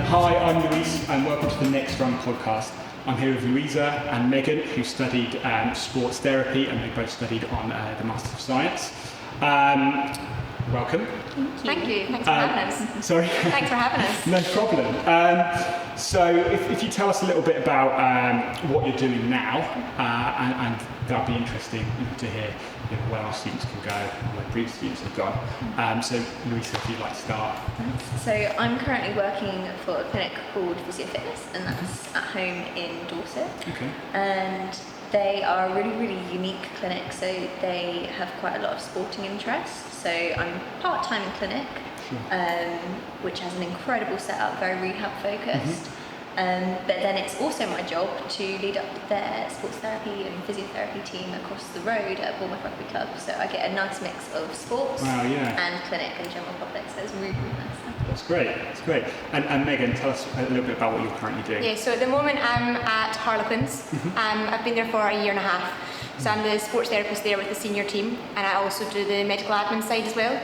Hi, I'm Luis and welcome to the Next Run podcast. I'm here with Luisa and Megan, who studied sports therapy, and they both studied on the Masters of Science. Welcome. Thank you. Thanks for having us. Sorry? Thanks for having us. No problem. So if you tell us a little bit about what you're doing now, and that'd be interesting to hear where our students can go and where previous students have gone. So Luisa, if you'd like to start. So I'm currently working for a clinic called Physio Fitness, and that's at home in Dorset. Okay. And they are a really, really unique clinic, so they have quite a lot of sporting interests. So I'm part-time in clinic, which has an incredible setup, very rehab focused. But then it's also my job to lead up their sports therapy and physiotherapy team across the road at Bournemouth Rugby Club. So I get a nice mix of sports and clinic and general public, so it's really, really nice. That's great, that's great. And Megan, tell us a little bit about what you're currently doing. Yeah, so at the moment I'm at Harlequins. I've been there for a year and a half. So I'm the sports therapist there with the senior team, and I also do the medical admin side as well.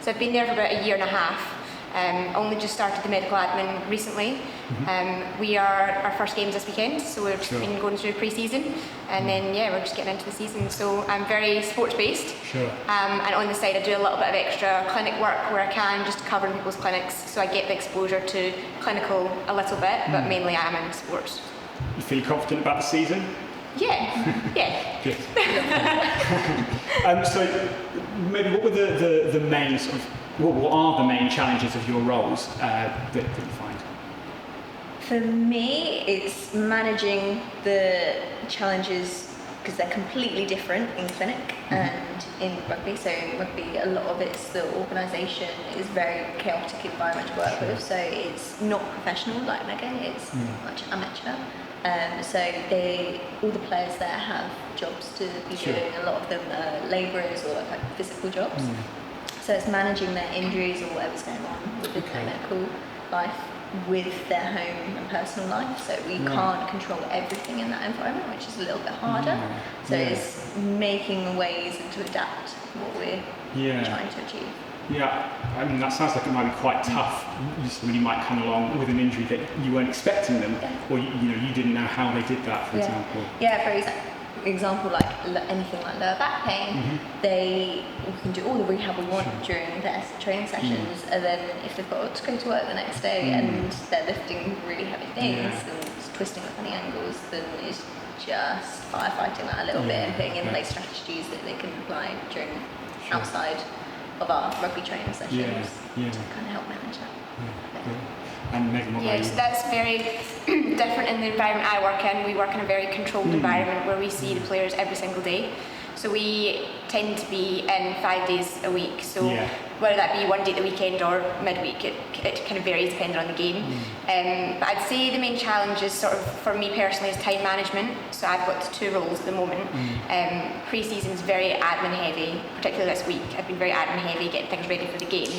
So I've been there for about a year and a half. Only just started the medical admin recently. Our first game's this weekend, so we've just been going through pre-season, and then we're just getting into the season. So I'm very sports based, and on the side I do a little bit of extra clinic work where I can, just covering people's clinics, so I get the exposure to clinical a little bit, but mainly I'm in sports. You feel confident about the season? Yeah. Good. So maybe what were the main sort of, what are the main challenges of your roles that you find? For me, it's managing the challenges because they're completely different in clinic and in rugby. So in rugby, a lot of it's the organisation is very chaotic environment to work with. So it's not professional like Megan, it's much amateur. So all the players there have jobs to be doing. A lot of them are labourers or like physical jobs. So it's managing their injuries or whatever's going on within their medical life with their home and personal life. So we can't control everything in that environment, which is a little bit harder. So it's making ways to adapt what we're trying to achieve. Yeah, I mean that sounds like it might be quite tough. Somebody might come along with an injury that you weren't expecting them, or you didn't know how they did that, for example. Yeah, for example, like anything like lower back pain, we can do all the rehab we want during their training sessions, and then if they've got to go to work the next day and they're lifting really heavy things and twisting at funny angles, then it's just firefighting that a little bit and putting in place strategies that they can apply during outside of our rugby training sessions to kind of help manage that. And Megan, what about you? So that's very different in the environment I work in. We work in a very controlled environment where we see the players every single day. So we tend to be in 5 days a week. So whether that be one day at the weekend or midweek, it kind of varies depending on the game. But I'd say the main challenge is sort of, for me personally, is time management. So I've got 2 roles at the moment. Pre-season is very admin heavy, particularly this week. I've been very admin heavy, getting things ready for the game.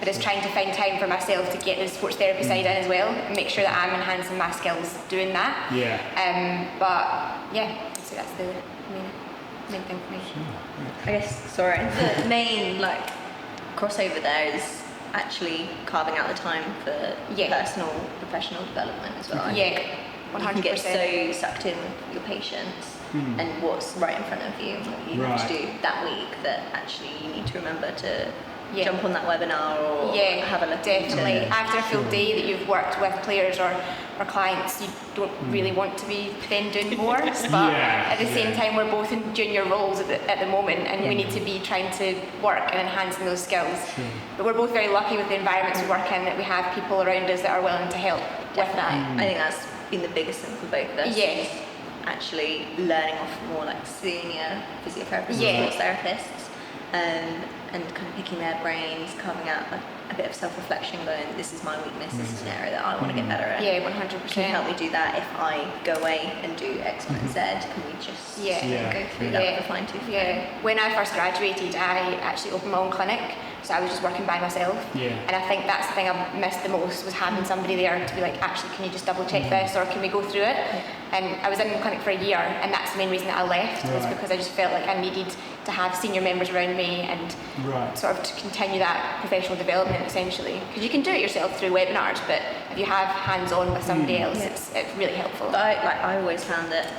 But it's trying to find time for myself to get the sports therapy side in as well, and make sure that I'm enhancing my skills doing that. So that's the main thing for me. I guess, the main crossover there is actually carving out the time for personal, professional development as well. 100%. You can get so sucked in with your patients and what's right in front of you and what you have to do that week that actually you need to remember to jump on that webinar or have a look. Definitely. After a full day that you've worked with players or clients, you don't really want to be then doing more. But at the same time, we're both in junior roles at the moment, and we need to be trying to work and enhancing those skills. But we're both very lucky with the environments we work in, that we have people around us that are willing to help with that. I think that's been the biggest thing for both of us. Actually learning off more like senior physiotherapists and sports therapists, and kind of picking their brains, carving out a bit of self-reflection, going, this is my weakness, this is an area that I want to get better at. 100%. Can you help me do that if I go away and do X, Y, and Z? Can we just go through that with a fine-tooth comb? When I first graduated, I actually opened my own clinic. so I was just working by myself. And I think that's the thing I missed the most, was having somebody there to be like, actually, can you just double check this, or can we go through it? And I was in the clinic for a year, and that's the main reason that I left, was because I just felt like I needed to have senior members around me and sort of to continue that professional development, essentially. Because you can do it yourself through webinars, but if you have hands-on with somebody else, it's really helpful. But I always found that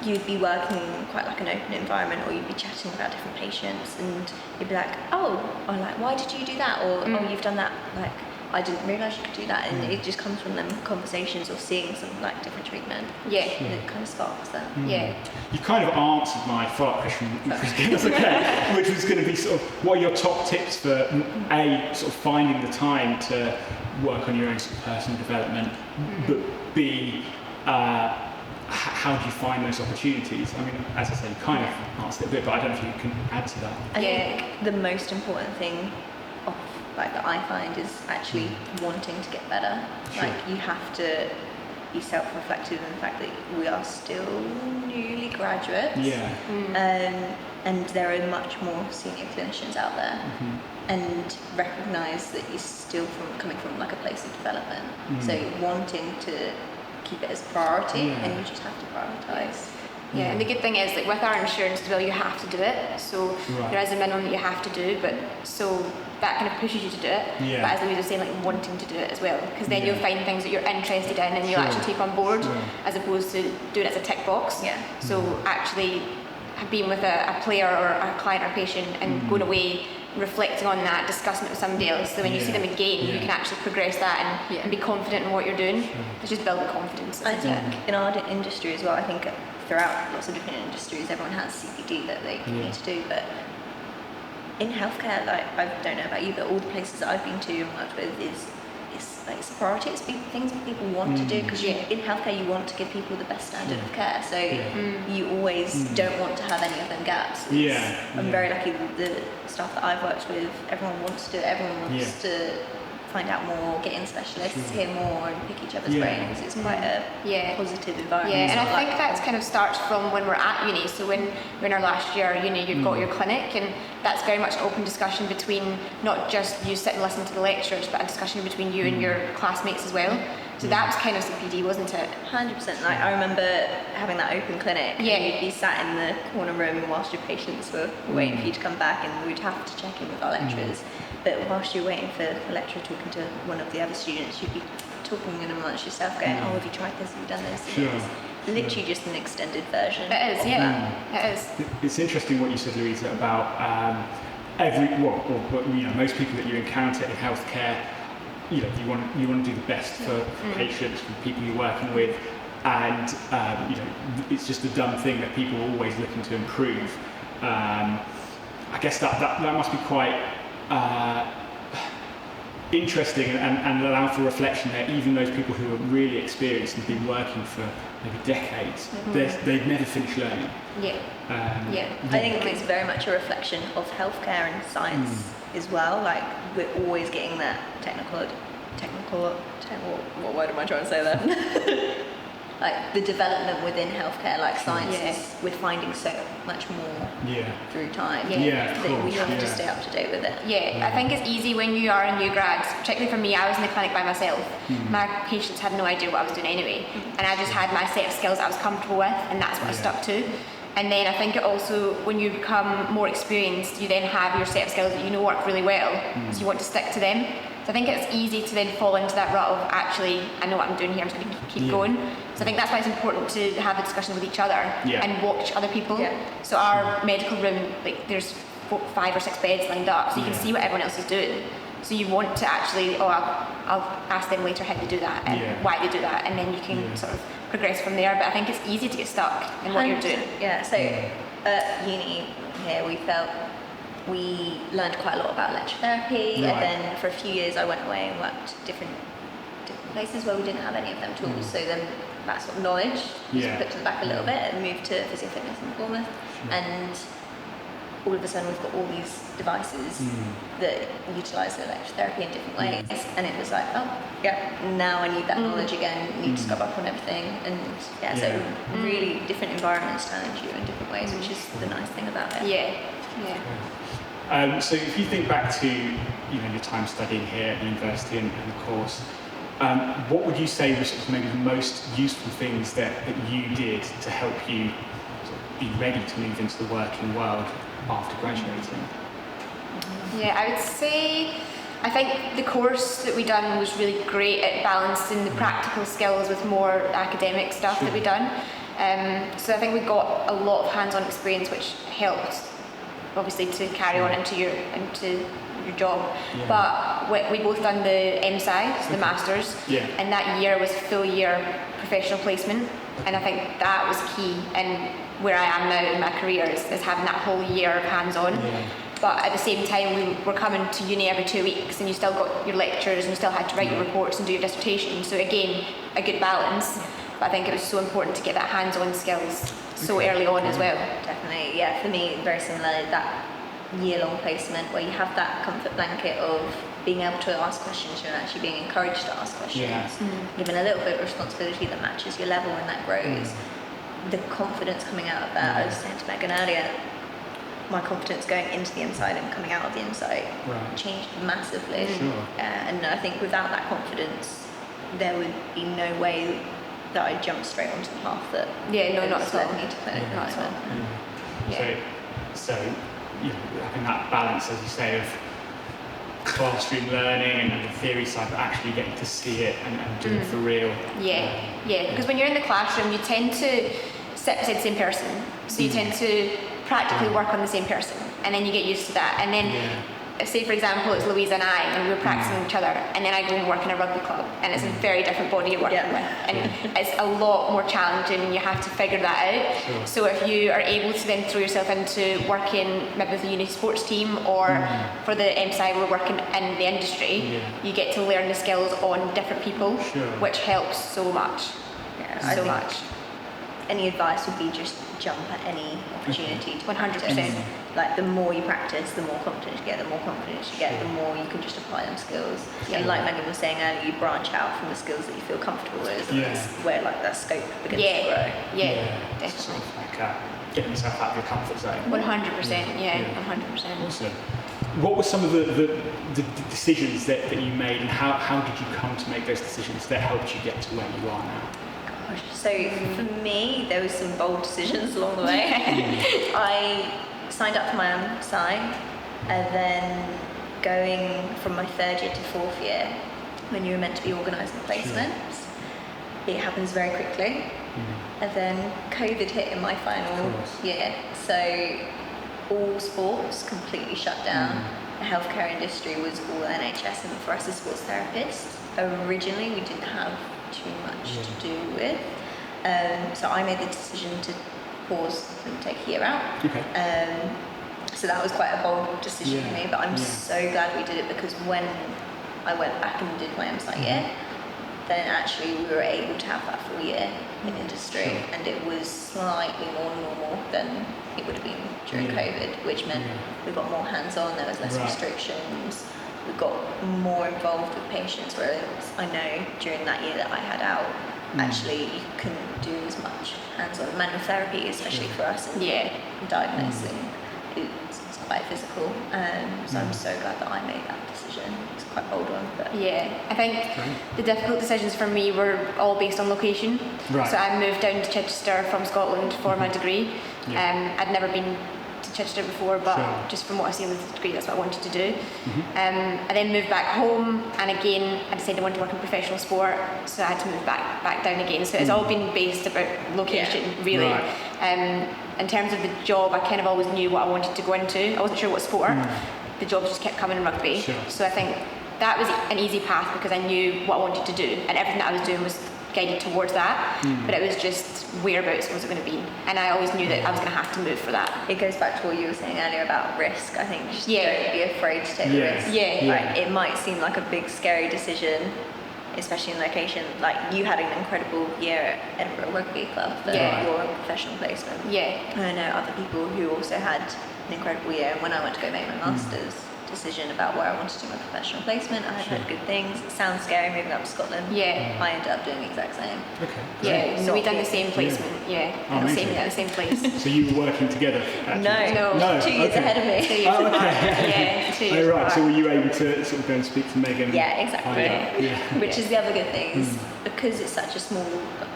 you'd be working in quite like an open environment, or you'd be chatting about different patients, and you'd be like, or like, why did you do that? Or, oh, you've done that, like, I didn't realise you could do that. And it just comes from them conversations or seeing some like different treatment. And it kind of sparks that. You kind of answered my follow-up question, which was going to be sort of, what are your top tips for A, sort of finding the time to work on your own sort of personal development, but B, how do you find those opportunities? I mean, as I said, you kind of answered it a bit, but I don't know if you can add to that. I think the most important thing that I find is actually wanting to get better. Like, you have to be self-reflective in the fact that we are still newly graduates. And there are much more senior clinicians out there. And recognise that you're still coming from like a place of development. So wanting to keep it as priority, and you just have to prioritise. And the good thing is that with our insurance as well, you have to do it. So there is a minimum that you have to do, but so that kind of pushes you to do it. But as Louise was saying, like, wanting to do it as well, because then you'll find things that you're interested in and you'll actually take on board, as opposed to doing it as a tick box. So actually being with a player or a client or patient and going away, reflecting on that, discussing it with somebody else, so when you see them again, you can actually progress that and be confident in what you're doing. It's just building confidence. I think in our industry as well, I think throughout lots of different industries, everyone has CPD that they need to do, but in healthcare, like, I don't know about you, but all the places that I've been to and worked with it's like, it's a priority. It's things that people want to do, because in healthcare you want to give people the best standard of care, so you always don't want to have any of them gaps. I'm very lucky with the staff that I've worked with. Everyone wants to do it. Everyone wants to find out more, get in specialists, hear more, and pick each other's brains. It's quite a positive environment. And I think that kind of starts from when we're at uni. So when we're in our last year at uni, you've got your clinic, and that's very much an open discussion between not just you sit and listen to the lectures, but a discussion between you and your classmates as well. So that was kind of CPD, wasn't it? 100%. Like, I remember having that open clinic, and you'd be sat in the corner room whilst your patients were waiting for you to come back, and we'd have to check in with our lecturers. But whilst you're waiting for the lecturer talking to one of the other students, you'd be talking in amongst yourself, going, oh, have you tried this, have you done this? It's literally just an extended version. It is, it is. It's interesting what you said, Louisa, about most people that you encounter in healthcare, you want to do the best for patients, for people you're working with, and it's just a dumb thing that people are always looking to improve. I guess that must be quite interesting and allow for reflection that even those people who are really experienced and been working for maybe decades, they've never finished learning. I think it's very much a reflection of healthcare and science as well. Like, we're always getting that technical. What word am I trying to say there? Like, the development within healthcare, like sciences, we're finding so much more through time. That we have to stay up to date with it. I think it's easy when you are a new grad, particularly for me. I was in the clinic by myself. My patients had no idea what I was doing anyway, and I just had my set of skills I was comfortable with, and that's what I stuck to. And then I think it also, when you become more experienced, you then have your set of skills that you know work really well, so you want to stick to them. So I think it's easy to then fall into that rut of, actually, I know what I'm doing here, I'm just going to keep going. So I think that's why it's important to have a discussion with each other and watch other people. So our medical room, like, there's 5 or 6 beds lined up, so you can see what everyone else is doing. So you want to actually, I'll ask them later how they do that and why they do that, and then you can sort of progress from there. But I think it's easy to get stuck in what you're doing. So at uni here, we learned quite a lot about electric therapy, and then for a few years I went away and worked different places where we didn't have any of them tools. So then that sort of knowledge was put to the back a little bit, and moved to Physio Fitness in Bournemouth, and all of a sudden we've got all these devices that utilise electric therapy in different ways, and it was like, now I need that knowledge again, need to scrub up on everything, and so really different environments challenge you in different ways, which is the nice thing about it. So if you think back to your time studying here at the university and the course, what would you say was maybe the most useful things that you did to help you be ready to move into the working world after graduating? Yeah, I would say I think the course that we done was really great at balancing the practical skills with more academic stuff that we done. So I think we got a lot of hands-on experience, which helped obviously to carry on into your job. But we both done the MSci, so the Masters, and that year was a full year professional placement, and I think that was key. And where I am now in my career is having that whole year of hands-on. But at the same time, we were coming to uni every 2 weeks, and you still got your lectures, and you still had to write your reports and do your dissertation. So again, a good balance. But I think it was so important to get that hands-on skills so early on as well. Definitely, yeah. For me, very similar. That year-long placement where you have that comfort blanket of being able to ask questions and actually being encouraged to ask questions, given a little bit of responsibility that matches your level and that grows. The confidence coming out of that, I was saying to Megan earlier, my confidence going into the inside and coming out of the inside changed massively. And I think without that confidence, there would be no way that I jumped straight onto the path that not at all. led me to clinic. Not at all. So having that balance, as you say, of classroom learning and the theory side, but actually getting to see it and do it for real. Because when you're in the classroom, you tend to sit beside the same person, so you tend to practically work on the same person, and then you get used to that. And then say for example it's Luisa and I, and we're practicing each other, and then I go and work in a rugby club, and it's a very different body you're working with, and it's a lot more challenging, and you have to figure that out. So if you are able to then throw yourself into working maybe with the uni sports team, or for the MSci we're working in the industry, you get to learn the skills on different people, which helps so much. So much. Any advice would be just jump at any opportunity to 100%. Like the more you practice, the more confidence you get, the more you can just apply them skills. And like Megan was saying earlier, you branch out from the skills that you feel comfortable with, and that's where like that scope begins to grow. Definitely. Sort of like getting yourself out of your comfort zone. 100%, 100%. Awesome. What were some of the decisions that you made, and how did you come to make those decisions that helped you get to where you are now? So for me, there was some bold decisions along the way. I signed up for my MSci, and then going from my third year to fourth year, when you were meant to be organising placements, it happens very quickly. And then COVID hit in my final year, so all sports completely shut down. The healthcare industry was all NHS, and for us as sports therapists, originally we didn't have too much to do with. So I made the decision to pause and take a year out. So that was quite a bold decision for me, but I'm so glad we did it, because when I went back and did my MSci year, then actually we were able to have that full year in industry, and it was slightly more normal than it would have been during COVID, which meant we got more hands-on, there was less restrictions, we got more involved with patients, whereas I know during that year that I had out, actually you couldn't do as much hands-on manual therapy, especially for us in diagnosing. It's quite physical, so I'm so glad that I made that decision. It's quite a bold one, but I think the difficult decisions for me were all based on location. So I moved down to Chichester from Scotland for my degree. I'd never been to Chichester before, but just from what I've seen with the degree, that's what I wanted to do. I then moved back home, and again I decided I wanted to work in professional sport, so I had to move back down again. So it's all been based about location, really. In terms of the job, I kind of always knew what I wanted to go into. I wasn't sure what sport. The jobs just kept coming in rugby. So I think that was an easy path, because I knew what I wanted to do, and everything that I was doing was guided towards that, but it was just whereabouts was it going to be, and I always knew that I was going to have to move for that. It goes back to what you were saying earlier about risk. I think just don't be afraid to take the risk. Like, it might seem like a big scary decision, especially in location. Like, you had an incredible year at Edinburgh Rugby Club for your professional placement. I know other people who also had an incredible year, and when I went to go make my masters, decision about where I wanted to do my professional placement. I had heard good things. It sounds scary moving up to Scotland. Yeah. I ended up doing the exact same. Okay. Yeah, so we done the Exactly. same placement. Yeah, Oh, at the same place. So you were working together? Actually? No. 2 years ahead of me. 2 years Oh, apart. okay. Yeah, 2 years Oh, right. apart. So were you able to sort of go and speak to Megan? Yeah, exactly. Yeah. Which is the other good thing is because it's such a small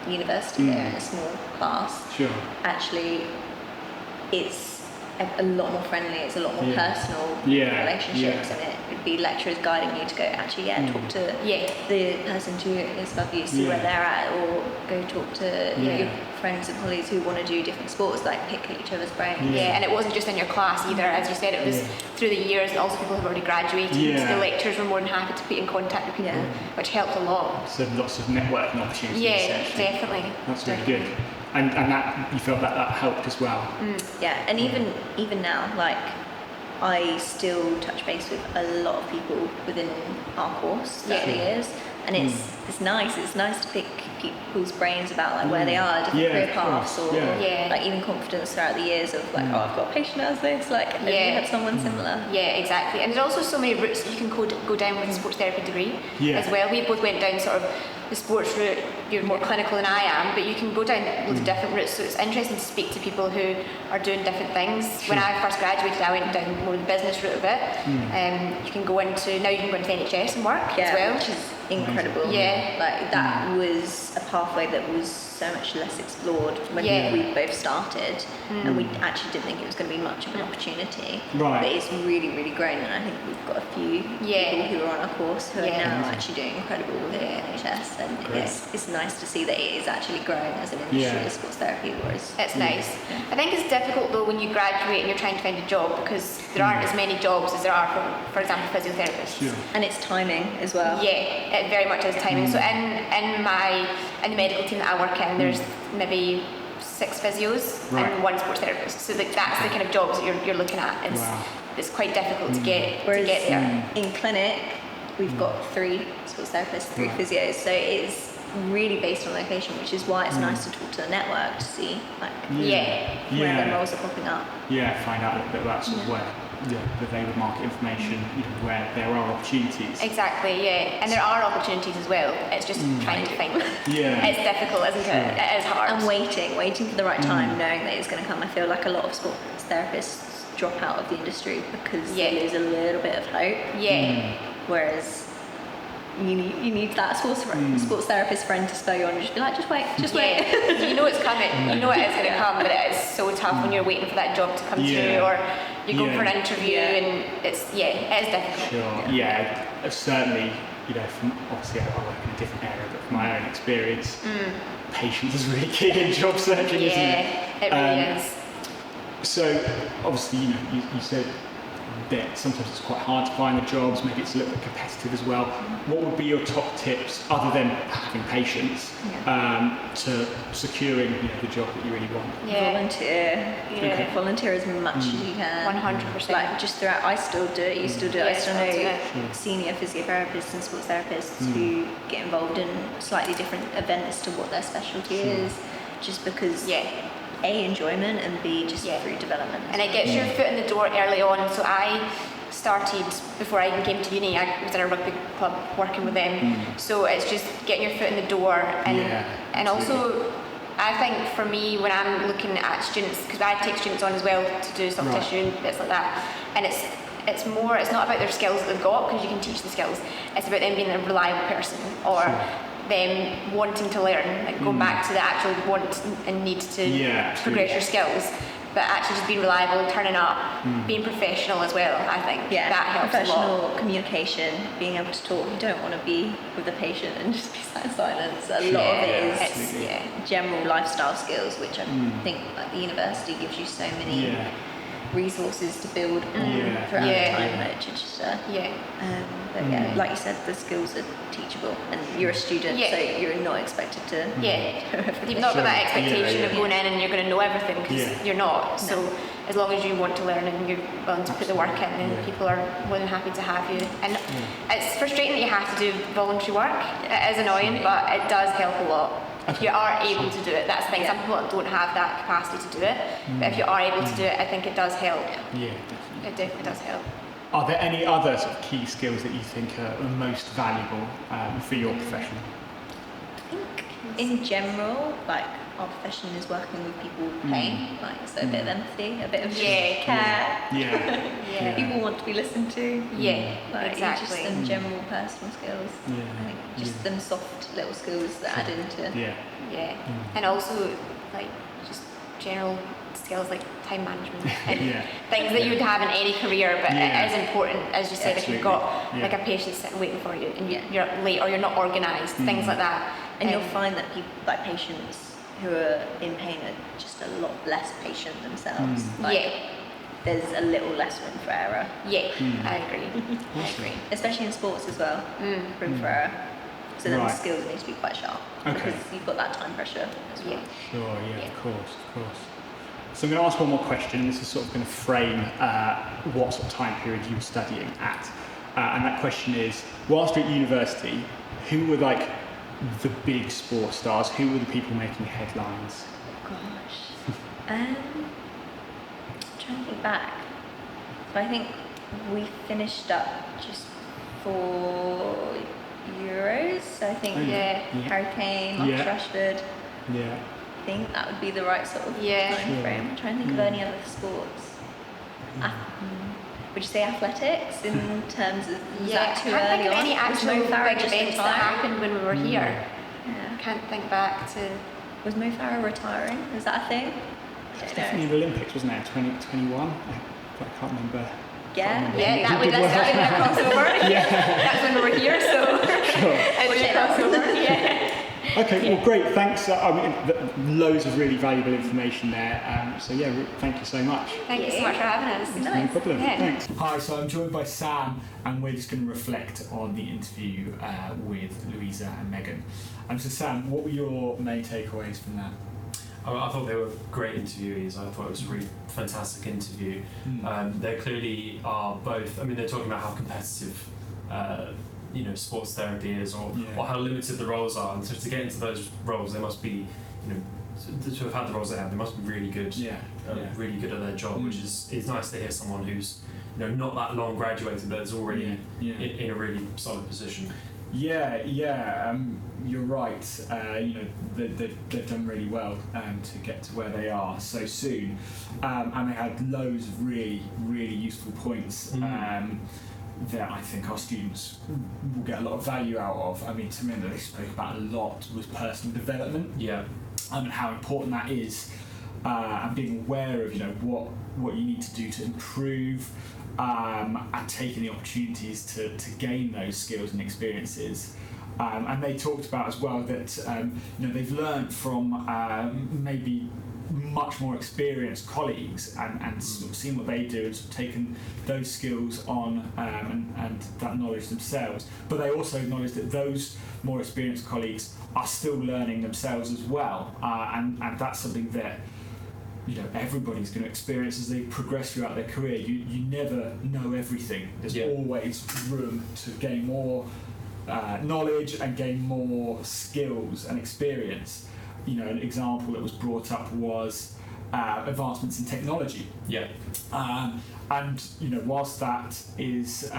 university there and a small class. Sure. Actually, it's a lot more friendly. It's a lot more personal relationships, and it would be lecturers guiding you to go. Actually, talk to the person who is above you, see where they're at, or go talk to your friends and colleagues who want to do different sports, like pick each other's brains. Yeah, and it wasn't just in your class either, as you said, it was through the years, and also people who've already graduated. Yeah. So the lecturers were more than happy to put you in contact with people, which helped a lot. So lots of networking opportunities. Yeah, essentially. definitely. That's really good. And that you felt that helped as well. Yeah, and even now, like I still touch base with a lot of people within our course throughout the years, and it's nice. It's nice to pick people's brains about like where they are, different career paths, or like even confidence throughout the years of like, oh, I've got a patient as this. Like, have you had someone similar? Yeah, exactly. And there's also so many routes that you can go down with a sports therapy degree as well. We both went down sort of the sports route. You're more clinical than I am, but you can go down loads of different routes. So it's interesting to speak to people who are doing different things. When I first graduated, I went down more the business route of it. You can go into NHS and work as well, which is incredible. Yeah, like that was a pathway that was so much less explored when we both started, and we actually didn't think it was going to be much of an opportunity. Right. But it's really, really grown, and I think we've got a few people who are on our course who are now actually doing incredible with the NHS, and it's nice to see that it is actually growing as an industry of sports therapy. Whereas it's nice. I think it's difficult though when you graduate and you're trying to find a job, because there aren't as many jobs as there are for example, physiotherapists. Sure. And it's timing as well. Yeah, it very much is timing. So in the medical team that I work in, there's maybe 6 physios and 1 sports therapist. So that's the kind of jobs that you're looking at. It's quite difficult to get there. In clinic, we've got 3 sports therapists, 3 physios, so it's really based on location, which is why it's nice to talk to the network to see like where their roles are popping up. Yeah, find out a little bit about sort of where the labour market information, where there are opportunities. Exactly, and there are opportunities as well. It's just trying to find them. Yeah. It's difficult, isn't it? It is hard. And waiting for the right time, knowing that it's going to come. I feel like a lot of sports therapists drop out of the industry because they lose a little bit of hope. Yeah. Whereas you need that sports therapist friend to spur you on and just be like, just wait. You know it's coming. You know it is going to come, but it is so tough when you're waiting for that job to come through, or you go for an interview and it is difficult. Sure. Yeah, certainly. From obviously I work in a different area, but from my own experience, patience is really key in job searching, isn't it? Yeah, it really is. So obviously, you said that sometimes it's quite hard to find the jobs, maybe it's a little bit competitive as well. What would be your top tips, other than having patience, to securing the job that you really want? Volunteer. Volunteer as much as you can. 100%. Like just throughout, I still do it, you still do it. I still know senior physiotherapists and sports therapists who get involved in slightly different events to what their specialty is, just because enjoyment, and B, just through development. And it gets your foot in the door early on. So I started, before I even came to uni, I was in a rugby club working with them. So it's just getting your foot in the door. And also, I think for me, when I'm looking at students, because I take students on as well to do soft tissue and bits like that, and it's not about their skills that they've got, because you can teach the skills. It's about them being a reliable person, or them wanting to learn, like going back to the actual want and need to progress your skills, but actually just being reliable, turning up, being professional as well. I think that helps a lot. Professional communication, being able to talk. You don't want to be with the patient and just be sat in silence. A lot of it is general lifestyle skills, which I think like the university gives you so many resources to build on throughout the time at Chichester. But like you said, the skills are teachable, and you're a student, so you're not expected to. You've not got that expectation of going in and you're going to know everything, because you're not. So as long as you want to learn and you're willing to put the work in, then people are more than happy to have you. And it's frustrating that you have to do voluntary work. It is annoying, but it does help a lot. If you are able to do it, that's the thing. Some people don't have that capacity to do it, but if you are able to do it, I think it does help. Yeah, definitely. It definitely does help. Are there any other sort of key skills that you think are most valuable for your profession? I think in general, like our profession is working with people with pain, like so a bit of empathy, a bit of care. Yeah. People want to be listened to. Yeah, Like exactly. just them general personal skills. Yeah. I think just them soft little skills that add into. Yeah, and also like just general skills like time management and things that you would have in any career, but it is important, as you said, if you've got like a patient sitting waiting for you and you're late or you're not organised, things like that. And you'll find that people, like patients who are in pain, are just a lot less patient themselves. There's a little less room for error. I agree. Especially in sports as well, room for error. So then the skills need to be quite sharp because you've got that time pressure as well. Sure, of course. So I'm going to ask one more question. This is sort of going to frame what sort of time period you were studying at. And that question is, whilst you're at university, who were like the big sports stars? Who were the people making headlines? Gosh. I'm trying to think back. So I think we finished up just for Euros. So I think Harry Kane, Marcus Rashford. I think that would be the right sort of time frame. I'm trying to think of any other sports. Would you say athletics in terms of that too can't early think of on? any actual Was Mo Farah big just events that retiring? happened when we were here. Yeah. Can't think back to. Was Mo Farah retiring? Was that a thing? It's definitely the Olympics, wasn't it? 2021. I can't remember. Yeah. That was a crossover. That's when we were here, so it's a crossover. Okay, well, great. Thanks. Loads of really valuable information there. Thank you so much. Thank you so much for having us. No problem. Thanks. Hi, so I'm joined by Sam, and we're just going to reflect on the interview with Luisa and Megan. So Sam, what were your main takeaways from that? I thought they were great interviewees. I thought it was a really fantastic interview. They clearly are both. I mean, they're talking about how competitive, sports therapy is, or how limited the roles are. And so to get into those roles, they must be, to have had the roles they have, they must be really good. Really good at their job, which is it's nice to hear someone who's not that long graduated, but is already in a really solid position. You're right. They've done really well to get to where they are so soon, and they had loads of really, really useful points that I think our students will get a lot of value out of. I mean, something that they spoke about a lot was personal development. And how important that is, and being aware of what you need to do to improve. And taking the opportunities to gain those skills and experiences. And they talked about as well that they've learned from maybe much more experienced colleagues and sort of seen what they do and sort of taken those skills on and that knowledge themselves. But they also acknowledge that those more experienced colleagues are still learning themselves as well, and that's something that everybody's going to experience as they progress throughout their career. You never know everything. There's always room to gain more knowledge and gain more skills and experience. An example that was brought up was advancements in technology. And whilst that is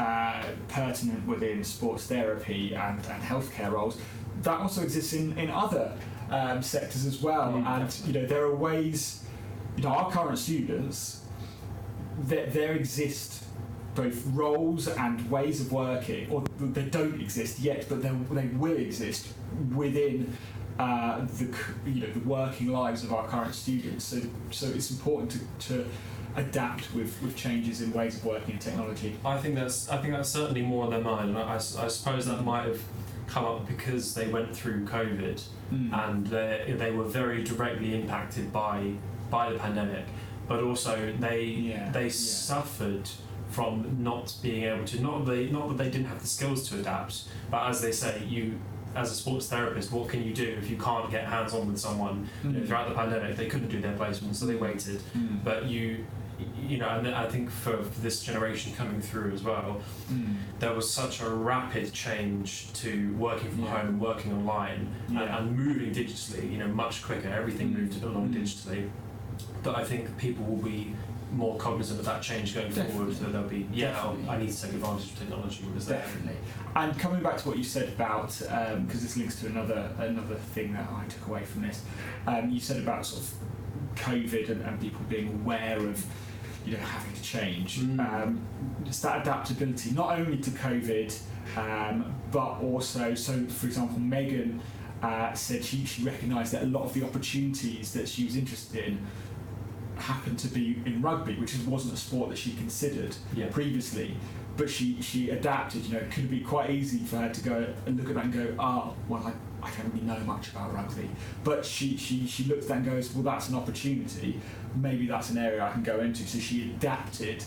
pertinent within sports therapy and healthcare roles, that also exists in other sectors as well. And there are ways. Our current students, there exist both roles and ways of working, or they don't exist yet, but they will exist within the working lives of our current students. So it's important to adapt with changes in ways of working in technology. I think that's certainly more on their mind, and I suppose that might have come up because they went through COVID and they were very directly impacted by the pandemic, but also they suffered from not being able to, not that they didn't have the skills to adapt, but as they say, you as a sports therapist, what can you do if you can't get hands on with someone? Throughout the pandemic they couldn't do their placement, so they waited. But and I think for this generation coming through as well, there was such a rapid change to working from home and working online and moving digitally, much quicker. Everything moved along digitally. But I think people will be more cognizant of that change going forward. So they'll be, I need to take advantage of technology. Definitely. And coming back to what you said about, because this links to another thing that I took away from this, you said about sort of COVID and people being aware of, having to change. It's that adaptability, not only to COVID, but also, so for example, Megan said she recognised that a lot of the opportunities that she was interested in happened to be in rugby, which wasn't a sport that she considered previously. But she adapted. It could be quite easy for her to go and look at that and go, I don't really know much about rugby. But she looks at that and goes, well, that's an opportunity. Maybe that's an area I can go into. So she adapted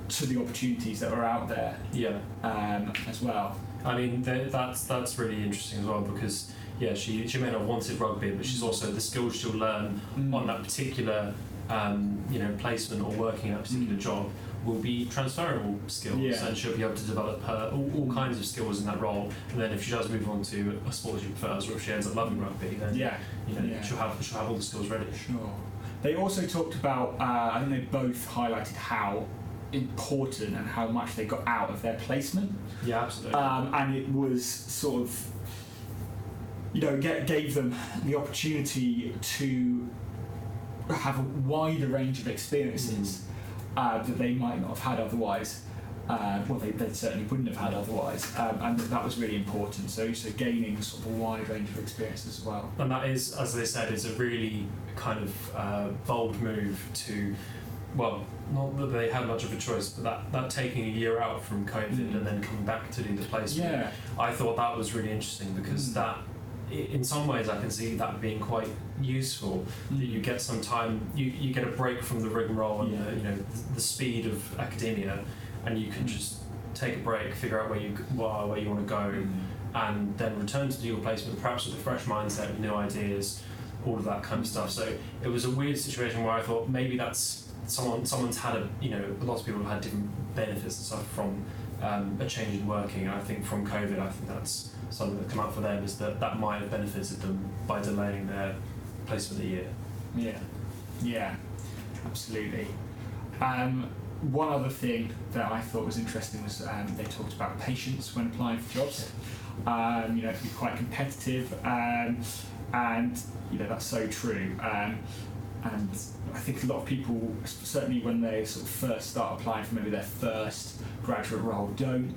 to the opportunities that were out there. As well. I mean, that's really interesting as well, because she may not have wanted rugby, but she's also the skills she'll learn on that particular placement or working at a particular job will be transferable skills, and she'll be able to develop her all kinds of skills in that role. And then if she does move on to a sport she prefers, or if she ends up loving rugby, then she'll have all the skills ready. Sure. They also talked about, I think they both highlighted how important and how much they got out of their placement. Yeah, absolutely. And it was sort of, gave them the opportunity to have a wider range of experiences that they might not have had otherwise. They certainly wouldn't have had otherwise, and that was really important. So gaining sort of a wide range of experiences as well. And that is, as they said, is a really kind of bold move to, well, not that they had much of a choice, but that taking a year out from COVID and then coming back to do the placement. Yeah. I thought that was really interesting, because that, in some ways, I can see that being quite useful. That you get some time, you get a break from the rigmarole and the speed of academia, and you can just take a break, figure out where you want to go, and then return to do your placement, perhaps with a fresh mindset, new ideas, all of that kind of stuff. So it was a weird situation where I thought maybe that's someone's had a lot of people have had different benefits and stuff from a change in working. And I think from COVID, I think that's something that come out for them, is that might have benefited them by delaying their placement a year. Yeah, absolutely. One other thing that I thought was interesting was they talked about patience when applying for jobs. To be quite competitive, and that's so true. And I think a lot of people, certainly when they sort of first start applying for maybe their first graduate role, don't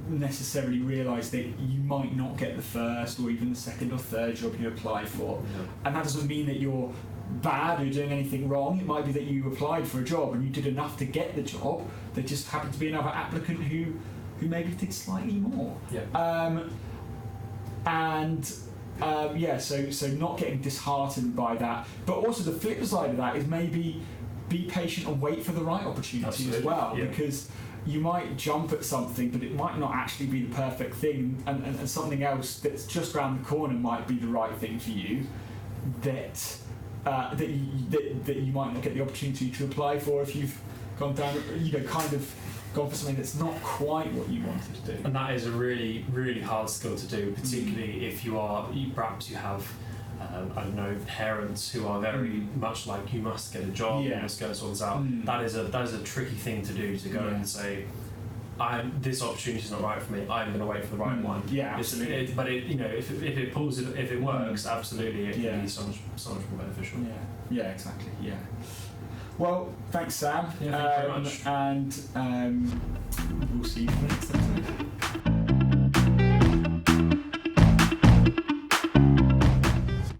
necessarily realise that you might not get the first or even the second or third job you apply for. And that doesn't mean that you're bad or doing anything wrong. It might be that you applied for a job and you did enough to get the job. There just happened to be another applicant who maybe did slightly more. So not getting disheartened by that, but also the flip side of that is maybe be patient and wait for the right opportunity as well, because you might jump at something, but it might not actually be the perfect thing, and something else that's just around the corner might be the right thing for you, that you might not get the opportunity to apply for if you've gone down, gone for something that's not quite what you wanted to do. And that is a really, really hard skill to do, particularly if you have parents who are very much like, you must get a job, you must go and sort this out. That is a tricky thing to do, to go and say, this opportunity is not right for me, I'm going to wait for the right one. Yeah, absolutely. If it works, absolutely, it can be so much more beneficial. Yeah, exactly. Yeah. Well, thanks, Sam. Thank you very much. And we'll see you next episode.